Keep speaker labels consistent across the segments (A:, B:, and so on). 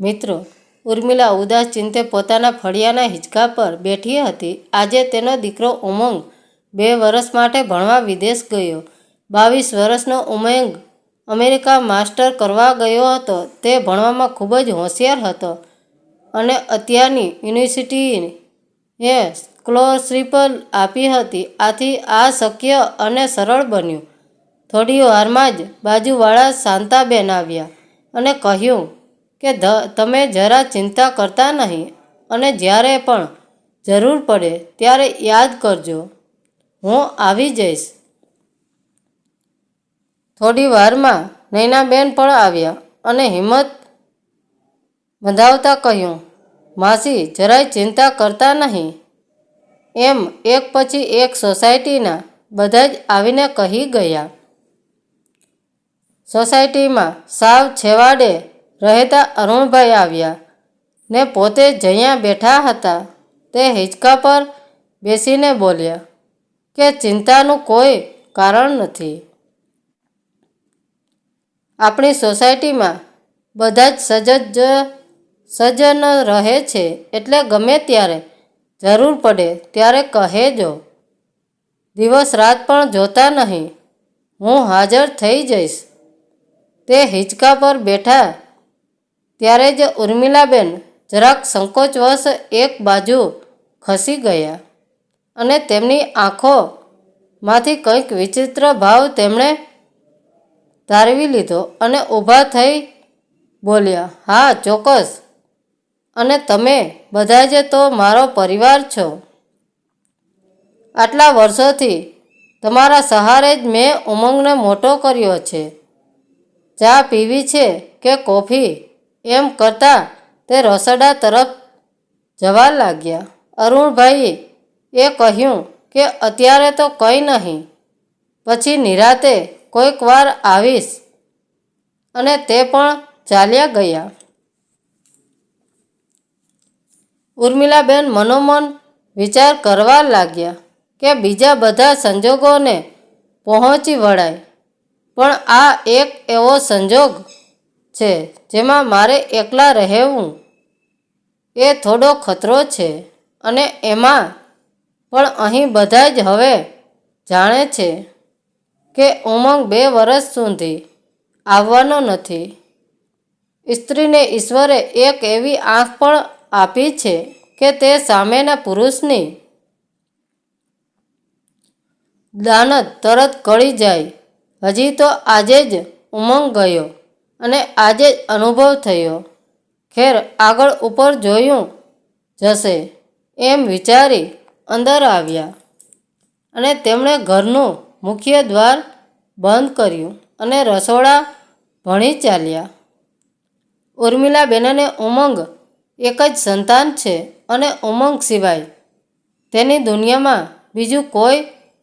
A: મિત્રો, ઉર્મિલા ઉદાસ ચિંતે પોતાના ફળિયાના હિંચકા પર બેઠી હતી. આજે તેનો દીકરો ઉમંગ 2 વર્ષ માટે ભણવા વિદેશ ગયો. 22 વર્ષનો ઉમંગ અમેરિકા માસ્ટર કરવા ગયો હતો. તે ભણવામાં ખૂબ જ હોશિયાર હતો અને અત્યારની યુનિવર્સિટીએ સ્કોલરશીપ આપી હતી. આથી આ શક્ય અને સરળ બન્યું. થોડી વારમાં જ બાજુવાળા શાંતાબેન આવ્યા અને કહ્યું કે તમે જરા ચિંતા કરતા નહીં અને જ્યારે પણ જરૂર પડે ત્યારે યાદ કરજો, હું આવી જઈશ. થોડી વારમાં નૈનાબેન પણ આવ્યા અને હિંમત બંધાવતા કહ્યું, માસી જરાય ચિંતા કરતા નહીં. એમ એક પછી એક સોસાયટીના બધા જ આવીને કહી ગયા. સોસાયટીમાં સાવ છેવાડે રહેતા અરુણભાઈ આવ્યા ને પોતે જ્યાં બેઠા હતા તે હિંચકા પર બેસીને બોલ્યા કે ચિંતાનું કોઈ કારણ નથી. આપણી સોસાયટીમાં બધા જ સજ્જન રહે છે, એટલે ગમે ત્યારે જરૂર પડે ત્યારે કહેજો. દિવસ રાત પણ જોતા નહીં, હું હાજર થઈ જઈશ. તે હિંચકા પર બેઠા ત્યારે જ ઉર્મિલાબેન જરાક સંકોચવશ એક બાજુ ખસી ગયા અને તેમની આંખોમાંથી કંઈક વિચિત્ર ભાવ તેમણે તારવી લીધો અને ઊભા થઈ બોલ્યા, હા ચોક્કસ, અને તમે બધા જ તો મારો પરિવાર છો. આટલા વર્ષોથી તમારા સહારે જ મેં ઉમંગને મોટો કર્યો છે. ચા પીવી છે કે કોફી, એમ કરતાં તે રસોડા તરફ જવા લાગ્યા. અરુણભાઈએ કહ્યું કે અત્યારે તો કંઈ નહીં, પછી નિરાતે કોઈક વાર આવીશ, અને તે પણ ચાલ્યા ગયા. ઉર્મિલાબેન મનોમન વિચાર કરવા લાગ્યા કે બીજા બધા સંજોગોને પહોંચી વળાય, પણ આ એક એવો સંજોગ છે જેમાં મારે એકલા રહેવું એ થોડો ખતરો છે. અને એમાં પણ અહીં બધા જ હવે જાણે છે કે ઉમંગ 2 વર્ષ સુધી આવવાનો નથી. સ્ત્રીને ઈશ્વરે એક એવી આંખ પણ આપી છે કે તે સામેના પુરુષની દાનત તરત કળી જાય. હજી તો આજે જ ઉમંગ ગયો અને આજે જ અનુભવ થયો. ખેર, આગળ ઉપર જોયું જશે, એમ વિચારી અંદર આવ્યા અને તેમણે ઘરનું મુખ્ય દ્વાર બંધ કર્યું અને રસોડા ભણી ચાલ્યા. ઉર્મિલાબેનને ઉમંગ એક જ સંતાન છે અને ઉમંગ સિવાય તેની દુનિયામાં બીજું કોઈ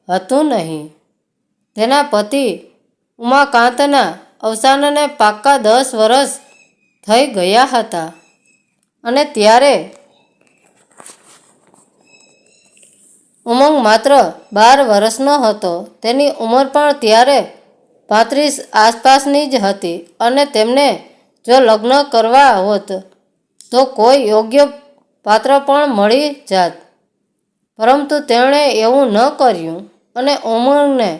A: હતું નહીં. તેના પતિ ઉમાકાંતના અવસાનને પાક્કા 10 વર્ષ થઈ ગયા હતા અને ત્યારે ઉમંગ માત્ર 12 વર્ષનો હતો. તેની ઉંમર પણ ત્યારે 35 આસપાસની જ હતી અને તેમને જો લગ્ન કરવા હોત તો કોઈ યોગ્ય પાત્ર પણ મળી જાત, પરંતુ તેમણે એવું ન કર્યું અને ઉમંગને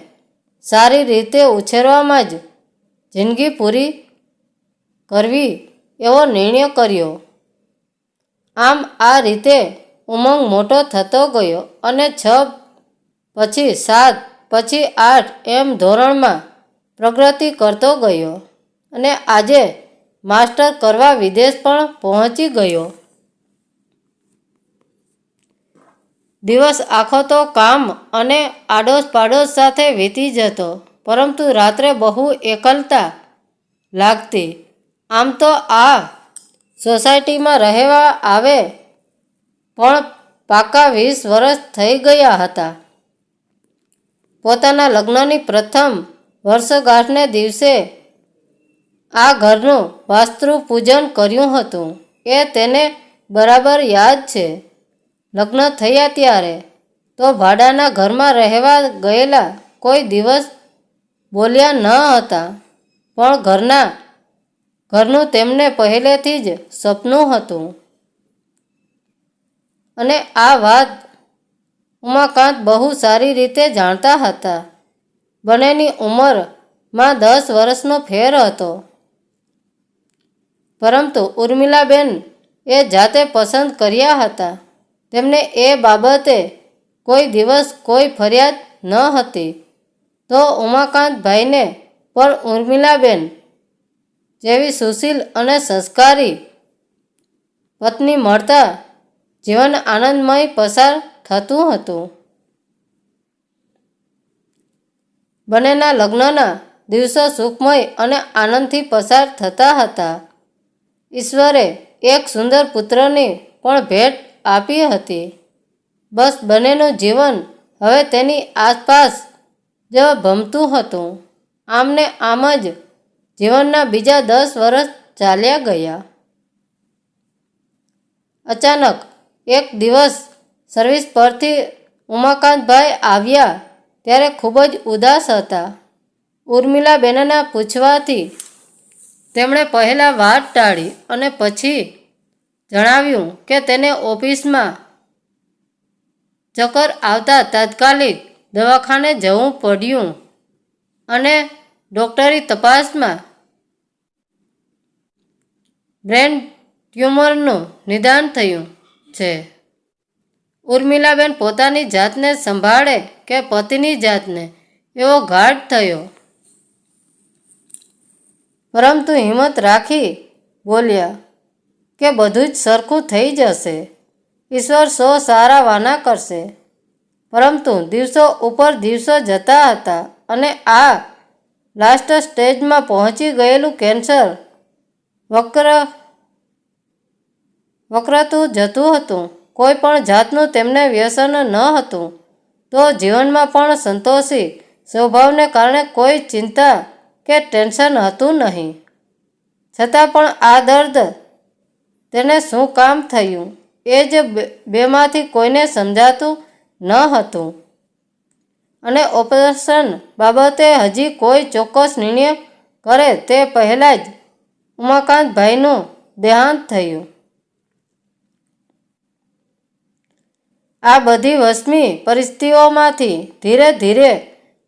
A: સારી રીતે ઉછેરવામાં જ જિંદગી પૂરી કરવી એવો નિર્ણય કર્યો. આમ આ રીતે ઉમંગ મોટો થતો ગયો અને 6 પછી 7 પછી 8 એમ ધોરણમાં પ્રગતિ કરતો ગયો અને આજે માસ્ટર કરવા વિદેશ પણ પહોંચી ગયો. દિવસ આખો તો કામ અને આડોશ પાડોશ સાથે વીતી જતો, પરંતુ રાત્રે બહુ એકલતા લાગતી. આમ તો આ સોસાયટીમાં રહેવા આવે પણ પાક્કા 20 વર્ષ થઈ ગયા હતા. પોતાના લગ્નની પ્રથમ વર્ષગાંઠને દિવસે આ ઘરનું વાસ્તુ પૂજન કર્યું હતું, એ તેને બરાબર યાદ છે. લગ્ન થયા ત્યારે તો ભાડાના ઘરમાં રહેવા ગયેલા કોઈ દિવસ બોલ્યા ન હતા, પણ ઘરના ઘરનું તેમને પહેલેથી જ સપનું હતું. અને આ વાત ઉમાકાંત બહુ સારી રીતે જાણતા હતા. બંનેની ઉંમરમાં 10 વર્ષનો ફેર હતો. પરંતુ ઉર્મિલાબેન એ જાતે પસંદ કર્યા હતા. તેમને એ બાબતે કોઈ દિવસ કોઈ ફરિયાદ ન હતી. તો ઉમાકાંતભાઈને પણ ઉર્મિલાબેન જેવી સુશીલ અને સંસ્કારી પત્ની મળતા જીવન આનંદમય પસાર થતું હતું. બંનેના લગ્નના દિવસો સુખમય અને આનંદથી પસાર થતા હતા. ઈશ્વરે એક સુંદર પુત્રની પણ ભેટ આપી હતી. બસ બંનેનું જીવન હવે તેની આસપાસ જ ભમતું હતું. આમને આમ જ જીવનના બીજા 10 વર્ષ ચાલ્યા ગયા. અચાનક એક દિવસ સર્વિસ પરથી ઉમાકાંતભાઈ આવ્યા ત્યારે ખૂબ જ ઉદાસ હતા. ઉર્મિલાબેનના પૂછવાથી તેમણે પહેલાં વાત ટાળી અને પછી જણાવ્યું કે તેને ઓફિસમાં ચક્કર આવતા તાત્કાલિક દવાખાને જવું પડ્યું અને ડૉક્ટરી તપાસમાં બ્રેન ટ્યુમરનું નિદાન થયું છે. ઉર્મિલાબેન પોતાની જાતને સંભાળે કે પતિની જાતને એવો ઘાટ થયો. પરંતુ હિંમત રાખી બોલ્યા કે બધું જ સરખું થઈ જશે. ઈશ્વર સો સારા વાના કરશે. પરંતુ દિવસો ઉપર દિવસો જતા હતા અને આ લાસ્ટ સ્ટેજમાં પહોંચી ગયેલું કેન્સર વકરતું જતું હતું. કોઈ પણ જાતનું તેમને વ્યસન ન હતું. તો જીવનમાં પણ સંતોષી સ્વભાવને કારણે કોઈ ચિંતા કે ટેન્શન હતું નહીં. છતાં પણ આ દર્દ તેને શું કામ થયું એ જ બેમાંથી કોઈને સમજાતું ન હતું. અને ઓપરેશન બાબતે હજી કોઈ ચોક્કસ નિર્ણય કરે તે પહેલાં જ ઉમાકાંતભાઈનું દેહાંત થયું. આ બધી વસમી પરિસ્થિતિઓમાંથી ધીરે ધીરે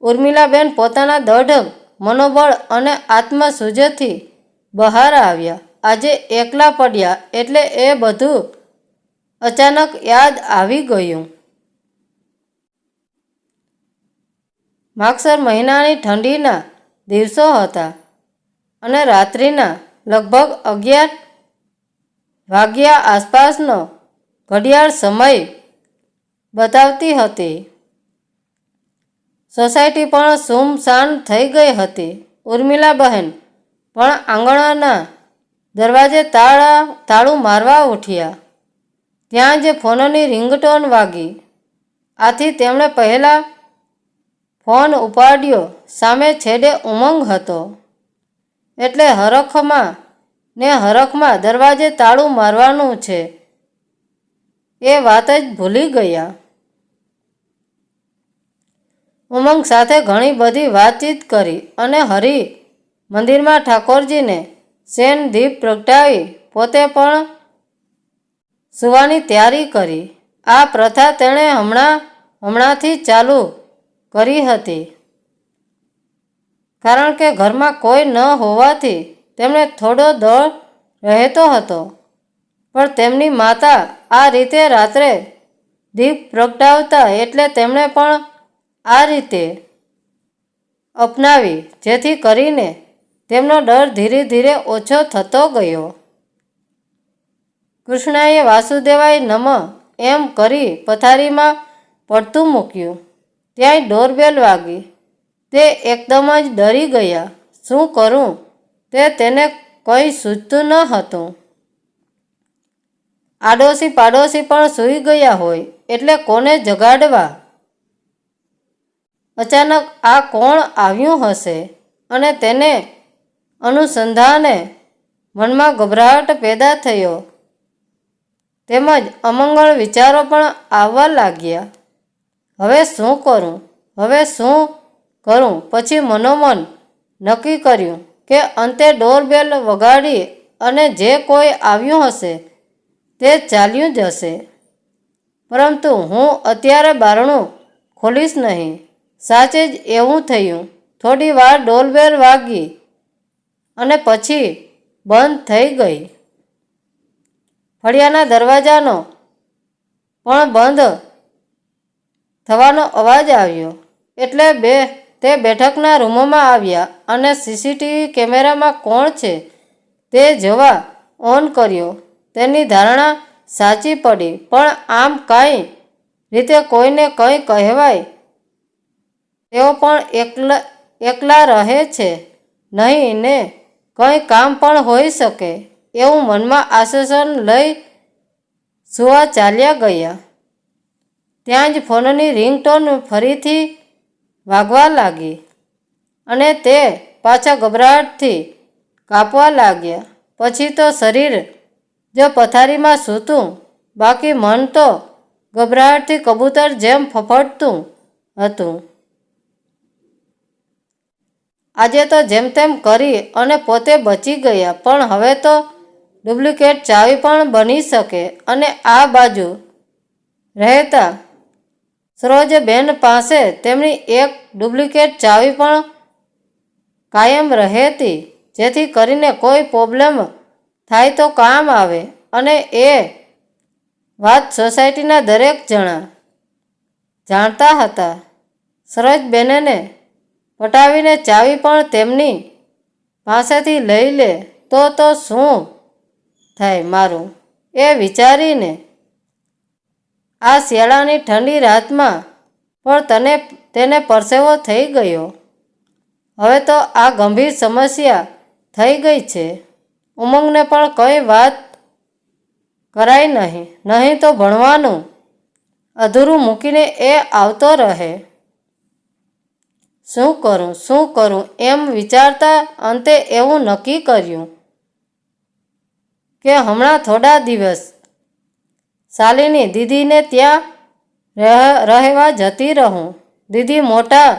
A: ઉર્મિલાબેન પોતાના દૃઢ મનોબળ અને આત્મસૂઝથી બહાર આવ્યા. આજે એકલા પડ્યા એટલે એ બધું અચાનક યાદ આવી ગયું. માગસર મહિનાની ઠંડીના દિવસો હતા અને રાત્રિના લગભગ 11 વાગ્યા આસપાસનો ઘડિયાળ સમય બતાવતી હતી. સોસાયટી પણ સૂમસાન થઈ ગઈ હતી. ઉર્મિલાબહેન પણ આંગણાના દરવાજે તાળું મારવા ઉઠ્યા. ત્યાં જ ફોનની રિંગટોન વાગી. આથી તેમણે પહેલાં ફોન ઉપાડ્યો. સામે છેડે ઉમંગ હતો એટલે હરખમાં દરવાજે તાળું મારવાનું છે એ વાત જ ભૂલી ગયા. ઉમંગ સાથે ઘણી બધી વાતચીત કરી અને હરિ મંદિરમાં ઠાકોરજીને શેન દીપ પ્રગટાવી પોતે પણ સૂવાની તૈયારી કરી. આ પ્રથા તેણે હમણાંથી ચાલુ કરી હતી. કારણ કે ઘરમાં કોઈ ન હોવાથી તેમને થોડો ડર રહેતો હતો. પણ તેમની માતા આ રીતે રાત્રે દીપ પ્રગટાવતા એટલે તેમણે પણ આ રીતે અપનાવી, જેથી કરીને તેમનો ડર ધીરે ધીરે ઓછો થતો ગયો. કૃષ્ણાએ વાસુદેવાય નમઃ એમ કરી પથારીમાં પડતું મૂક્યું. ત્યાંય ડોરબેલ વાગી. તે એકદમ જ ડરી ગયા. શું કરું તે તેને કંઈ સૂઝતું ન હતું. આડોશી પાડોશી પણ સૂઈ ગયા હોય એટલે કોને જગાડવા? અચાનક આ કોણ આવ્યું હશે? અને તેને અનુસંધાને મનમાં ગભરાટ પેદા થયો તેમજ અમંગળ વિચારો પણ આવવા લાગ્યા. હવે શું કરું? પછી મનોમન નક્કી કર્યું કે અંતે ડોરબેલ વગાડી અને જે કોઈ આવ્યું હશે તે ચાલ્યું જ હશે. પરંતુ હું અત્યારે બારણું ખોલીશ નહીં. સાચે જ એવું થયું. થોડી વાર ડોરબેલ વાગી અને પછી બંધ થઈ ગઈ. ફળિયાના દરવાજાનો પણ બંધ થવાનો અવાજ આવ્યો એટલે તે બેઠકના રૂમમાં આવ્યા અને સીસીટીવી કેમેરામાં કોણ છે તે જોવા ઓન કર્યો. તેની ધારણા સાચી પડી, પણ આમ કાંઈ રીતે કોઈને કંઈ કહેવાય તેઓ પણ એકલા રહે છે નહીં ને કંઈ કામ પણ હોઈ શકે એવું મનમાં આશ્વાસન લઈ સુવા ચાલ્યા ગયા. ત્યાં જ ફોનની રિંગટોન ફરીથી વાગવા લાગી અને તે પાછા ગભરાટથી કાપવા લાગ્યા. પછી તો શરીર જો પથારીમાં સૂતું, બાકી મન તો ગભરાટથી કબૂતર જેમ ફફડતું હતું. આજે તો જેમ તેમ કરી અને પોતે બચી ગયા, પણ હવે તો ડુપ્લિકેટ ચાવી પણ બની શકે. અને આ બાજુ રહેતા સરોજબેન પાસે તેમની એક ડુપ્લિકેટ ચાવી પણ કાયમ રહેતી, જેથી કરીને કોઈ પ્રોબ્લેમ થાય તો કામ આવે. અને એ વાત સોસાયટીના દરેક જણા જાણતા હતા. સરોજબેનને પટાવીને ચાવી પણ તેમની પાસેથી લઈ લે તો શું થાય મારું, એ વિચારીને આ શિયાળાની ઠંડી રાતમાં પણ તેને પરસેવો થઈ ગયો. હવે તો આ ગંભીર સમસ્યા થઈ ગઈ છે. ઉમંગને પણ કંઈ વાત કરાય નહીં તો ભણવાનું અધૂરું મૂકીને એ આવતો રહે. શું કરું એમ વિચારતા અંતે એવું નક્કી કર્યું કે હમણાં થોડા દિવસ શાલિની દીદીને ત્યાં રહેવા જતી રહું. દીદી મોટા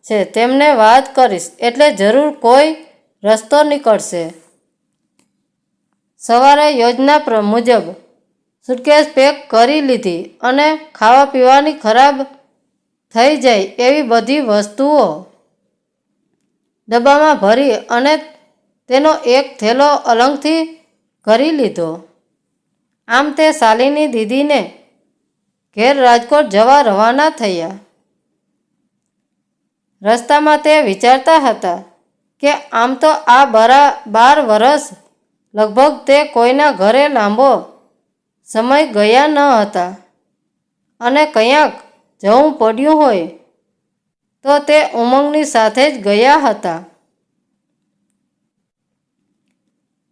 A: છે, તેમને વાત કરીશ એટલે જરૂર કોઈ રસ્તો નીકળશે. સવારે યોજના મુજબ સુટકેસ પેક કરી લીધી અને ખાવા પીવાની ખરાબ થઈ જાય એવી બધી વસ્તુઓ ડબ્બામાં ભરી અને તેનો એક થેલો અલગથી કરી લીધો. આમ તે શાલિની દીદીને ઘેર રાજકોટ જવા રવાના થયા. રસ્તામાં તે વિચારતા હતા કે આમ તો આ 12 વર્ષ લગભગ તે કોઈના ઘરે લાંબો સમય ગયા ન હતા, અને ક્યાંક જવું પડ્યું હોય તો તે ઉમંગની સાથે જ ગયા હતા.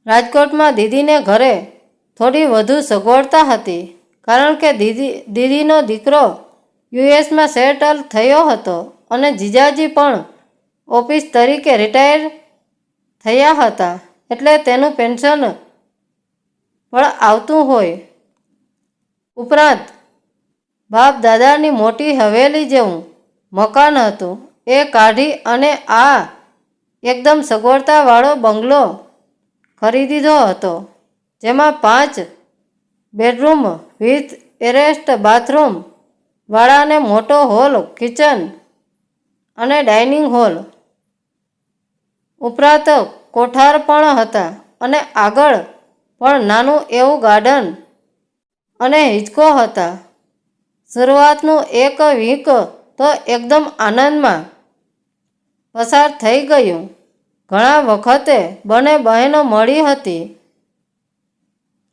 A: રાજકોટમાં દીદીને ઘરે થોડી વધુ સગવડતા હતી, કારણ કે દીદીનો દીકરો યુએસમાં સેટલ થયો હતો અને જીજાજી પણ ઓફિસ તરીકે રિટાયર થયા હતા, એટલે તેનું પેન્શન પણ આવતું હોય. ઉપરાંત બાપ દાદાની મોટી હવેલી જેવું મકાન હતું, એ કાઢી અને આ એકદમ સગવડતાવાળો બંગલો ખરીદ્યો હતો, જેમાં 5 બેડરૂમ વિથ એટેચ્ડ બાથરૂમ વાળા અને મોટો હોલ, કિચન અને ડાઇનિંગ હોલ ઉપરાંત કોઠાર પણ હતા અને આગળ પણ નાનું એવું ગાર્ડન અને હિંચકો હતા. શરૂઆતનું એક વીક તો એકદમ આનંદમાં પસાર થઈ ગયું. ઘણા વખતે બંને બહેનો મળી હતી.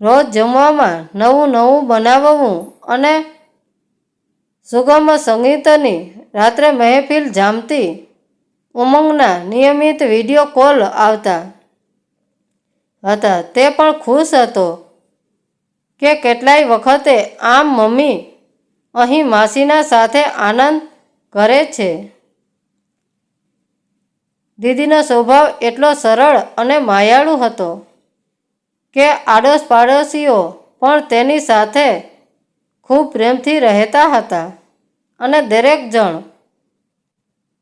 A: રોજ જમવામાં નવું બનાવવું અને સુગમ સંગીતની રાત્રે મહેફિલ જામતી. ઉમંગના નિયમિત વિડીયો કોલ આવતા હતા. તે પણ ખુશ હતો કે કેટલાય વખતે આમ મમ્મી અહીં માસીના સાથે આનંદ કરે છે. દીદીનો સ્વભાવ એટલો સરળ અને માયાળુ હતો કે આડોશ પાડોશીઓ પણ તેની સાથે ખૂબ પ્રેમથી રહેતા હતા અને દરેક જણ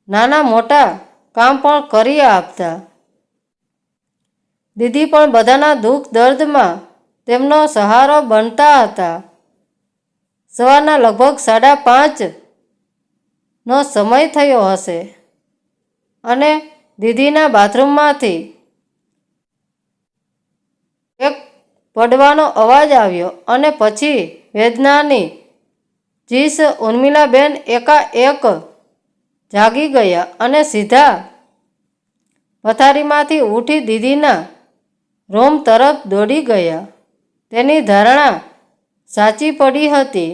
A: નાના મોટા કામ પણ કરી આપતા. દીદી પણ બધાના દુઃખ દર્દમાં તેમનો સહારો બનતા હતા. સવારના લગભગ 5:30નો સમય થયો હશે અને દીદીના બાથરૂમમાંથી એક પડવાનો અવાજ આવ્યો અને પછી વેદનાની ચીસ. ઉર્મિલાબેન એકાએક જાગી ગયા અને સીધા પથારીમાંથી ઉઠી દીદીના રૂમ તરફ દોડી ગયા. તેની ધારણા સાચી પડી હતી.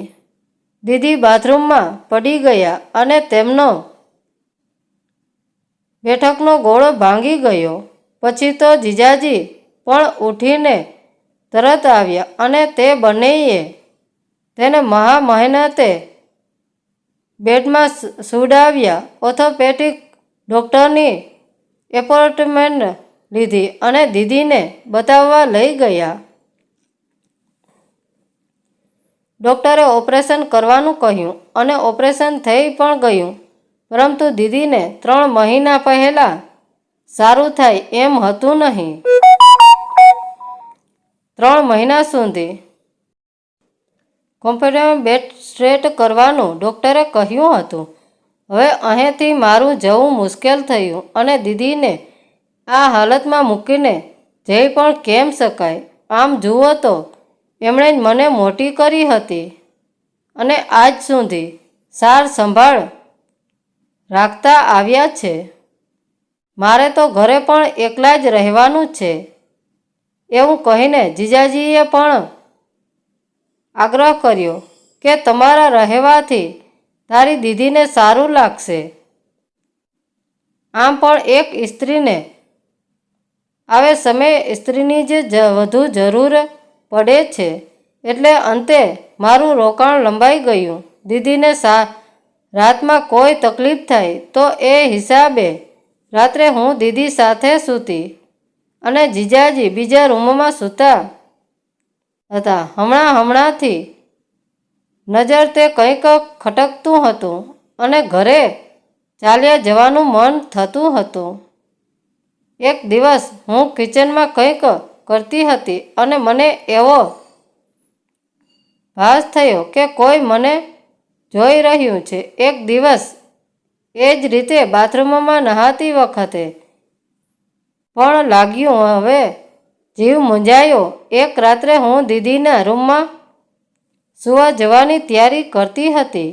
A: દીદી બાથરૂમમાં પડી ગયા અને તેમનો બેઠકનો ગોળો ભાંગી ગયો. પછી તો જીજાજી પણ ઉઠીને તરત આવ્યા અને તે બંનેએ તેને મહા મહેનતે બેડમાં સુડાવ્યા. ઓર્થોપેડિક ડૉક્ટરની એપોઇન્ટમેન્ટ લીધી અને દીદીને બતાવવા લઈ ગયા. ડૉક્ટરે ઓપરેશન કરવાનું કહ્યું અને ઓપરેશન થઈ પણ ગયું, પરંતુ દીદીને 3 મહિના પહેલાં સારું થાય એમ હતું નહીં. 3 મહિના સુધી કોમ્પ્યુટરમાં બેડ સ્ટ્રેટ કરવાનું ડૉક્ટરે કહ્યું હતું. હવે અહીંથી મારું જવું મુશ્કેલ થયું અને દીદીને આ હાલતમાં મૂકીને જઈ પણ કેમ શકાય? આમ જુઓ તો એમણે જ મને મોટી કરી હતી અને આજ સુધી સાર સંભાળ રાખતા આવ્યા છે. મારે તો ઘરે પણ એકલા જ રહેવાનું છે. એવું કહીને જીજાજીએ પણ આગ્રહ કર્યો કે તમારા રહેવાથી તારી દીદીને સારું લાગશે. આમ પણ એક સ્ત્રીને આવે સમયે સ્ત્રીની જ વધુ જરૂર પડે છે. એટલે અંતે મારું રોકાણ લંબાઈ ગયું. દીદીને રાતમાં કોઈ તકલીફ થાય તો એ હિસાબે રાત્રે હું દીદી સાથે સૂતી અને જીજાજી બીજા રૂમમાં સૂતા હતા. હમણાંથી નજર તે કંઈક ખટકતું હતું અને ઘરે ચાલ્યા જવાનું મન થતું હતું. એક દિવસ હું કિચનમાં કંઈક કરતી હતી અને મને એવો ભાસ થયો કે કોઈ મને જોઈ રહ્યું છે. એક દિવસ એ જ રીતે બાથરૂમમાં નહાતી વખતે પણ લાગ્યું. હવે જીવ મૂંઝાયો. એક રાત્રે હું દીદીના રૂમમાં સૂવા જવાની તૈયારી કરતી હતી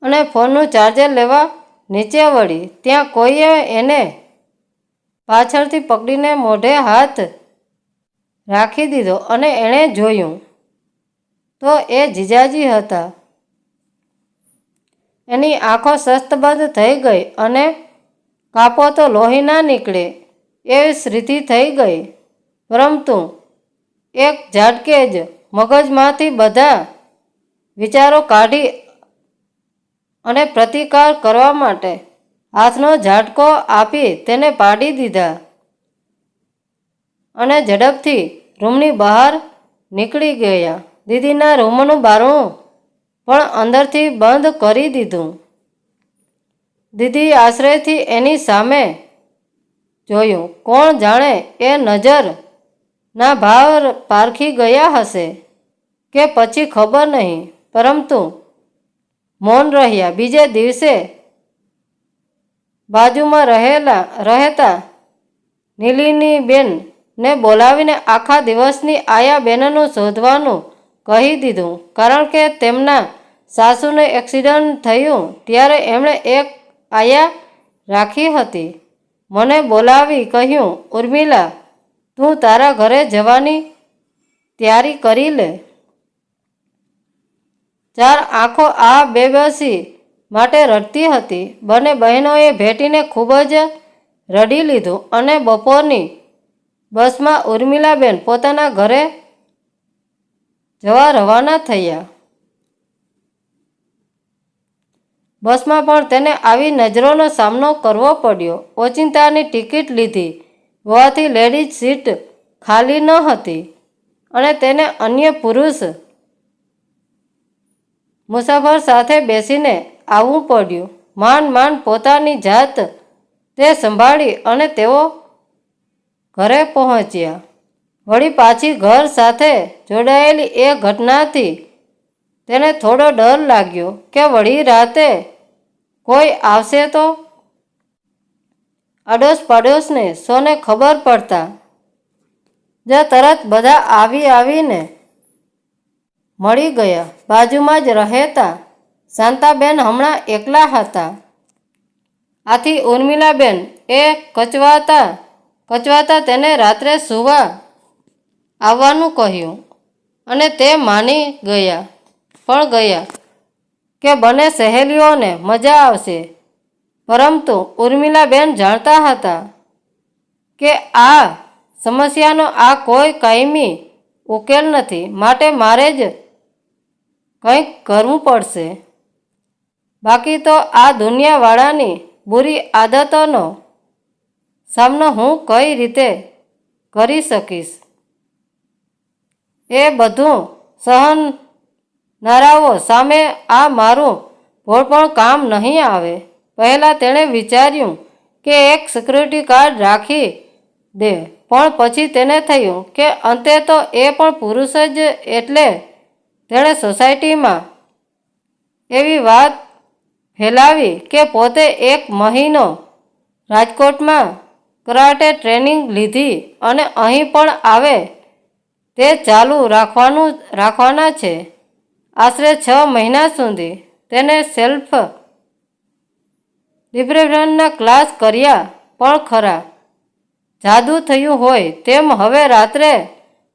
A: અને ફોનનું ચાર્જર લેવા નીચે વળી. ત્યાં કોઈએ એને પાછળથી પકડીને મોઢે હાથ રાખી દીધો અને એણે જોયું તો એ જીજાજી હતા. એની આંખો શસ્તબદ્ધ થઈ ગઈ અને કાપો તો લોહી ના નીકળે એવી સ્થિતિ થઈ ગઈ. પરંતુ એક ઝાટકે જ મગજમાંથી બધા વિચારો કાઢી અને પ્રતિકાર કરવા માટે હાથનો ઝાટકો આપી તેને પાડી દીધા અને ઝડપથી રૂમની બહાર નીકળી ગયા. દીદીના રૂમનું બારણું પણ અંદરથી બંધ કરી દીધું. દીદી આશ્ચર્યથી એની સામે જોયું. કોણ જાણે એ નજરના ભાવ પારખી ગયા હશે કે પછી ખબર નહીં, પરંતુ મૌન રહ્યા. બીજે દિવસે બાજુમાં રહેતા નીલિનીબેનને બોલાવીને આખા દિવસની આયાબેનનું શોધવાનું કહી દીધું. કારણ કે તેમના સાસુને એક્સિડન્ટ થયું ત્યારે એમણે એક આયા રાખી હતી. મને બોલાવી કહ્યું, ઉર્મિલા, તું તારા ઘરે જવાની તૈયારી કરી લે. 4 આંખો આ બેબસી માટે રડતી હતી. બંને બહેનોએ ભેટીને ખૂબ જ રડી લીધું અને બપોરની બસમાં ઉર્મિલાબેન પોતાના ઘરે જવા રવાના થયા. બસમાં પણ તેને આવી નજરોનો સામનો કરવો પડ્યો. ઓચિંતાની ટિકિટ લીધી હોવાથી લેડીઝ સીટ ખાલી ન હતી અને તેને અન્ય પુરુષ મુસાફર સાથે બેસીને આવવું પડ્યું. માંડ પોતાની જાત તે સંભાળી અને તેઓ ઘરે પહોંચ્યા. વળી પાછી ઘર સાથે જોડાયેલી એ ઘટનાથી તેને થોડો ડર લાગ્યો કે વળી રાતે કોઈ આવશે તો. અડોશ પડોશને સોને ખબર પડતા જ તરત બધા આવીને મળી ગયા. બાજુમાં જ રહેતા શાંતાબેન હમણાં એકલા હતા. આથી ઉર્મિલાબેન એ કચવાતા તેને રાત્રે સૂવા આવવાનું કહ્યું અને તે માની ગયા કે બંને સહેલીઓને મજા આવશે. પરંતુ ઉર્મિલાબેન જાણતા હતા કે આ સમસ્યાનો આ કોઈ કાયમી ઉકેલ નથી, માટે મારે જ કંઈક કરવું પડશે. બાકી તો આ દુનિયાવાળાની બુરી આદતોનો સામનો હું કઈ રીતે કરી શકીશ? એ બધું સહનારાઓ સામે આ મારું ભોળપણ કામ નહીં આવે. પહેલાં તેણે વિચાર્યું કે એક સિક્યુરિટી ગાર્ડ રાખી દે, પણ પછી તેને થયું કે અંતે તો એ પણ પુરુષ જ, એટલે તેણે સોસાયટીમાં એવી વાત ફેલાવી કે પોતે 1 મહિનો રાજકોટમાં કરાટે ટ્રેનિંગ લીધી અને અહીં પણ આવે તે ચાલુ રાખવાના છે. આશરે 6 મહિના સુધી તેને સેલ્ફ ડિફેન્સના ક્લાસ કર્યા, પણ ખરા. જાદુ થયું હોય તેમ હવે રાત્રે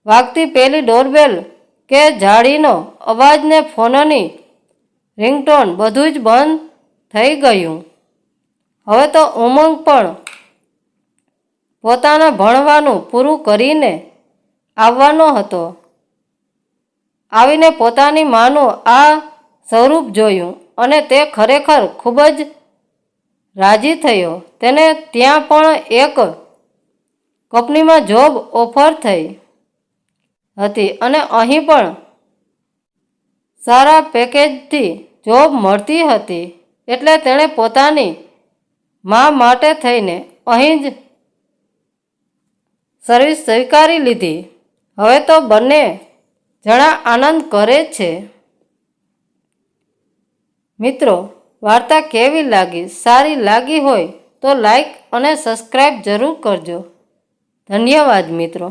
A: વાગતી પેલી ડોરબેલ કે જાળીનો અવાજ ને ફોનની રિંગટોન બધું જ બંધ થઈ ગયું. હવે તો ઉમંગ પણ પોતાના ભણવાનું પૂરું કરીને આવવાનો હતો. આવીને પોતાની માનું આ સ્વરૂપ જોયું અને તે ખરેખર ખૂબ જ રાજી થયો. તેને ત્યાં પણ એક કંપનીમાં જોબ ઓફર થઈ હતી અને અહીં પણ સારા પેકેજથી જોબ મળતી હતી. એટલે તેણે પોતાની મા માટે થઈને અહીં જ સર્વિસ સ્વીકારી લીધી. હવે તો બંને જણા આનંદ કરે છે. મિત્રો, વાર્તા કેવી લાગી? સારી લાગી હોય તો લાઈક અને સબસ્ક્રાઈબ જરૂર કરજો. ધન્યવાદ મિત્રો.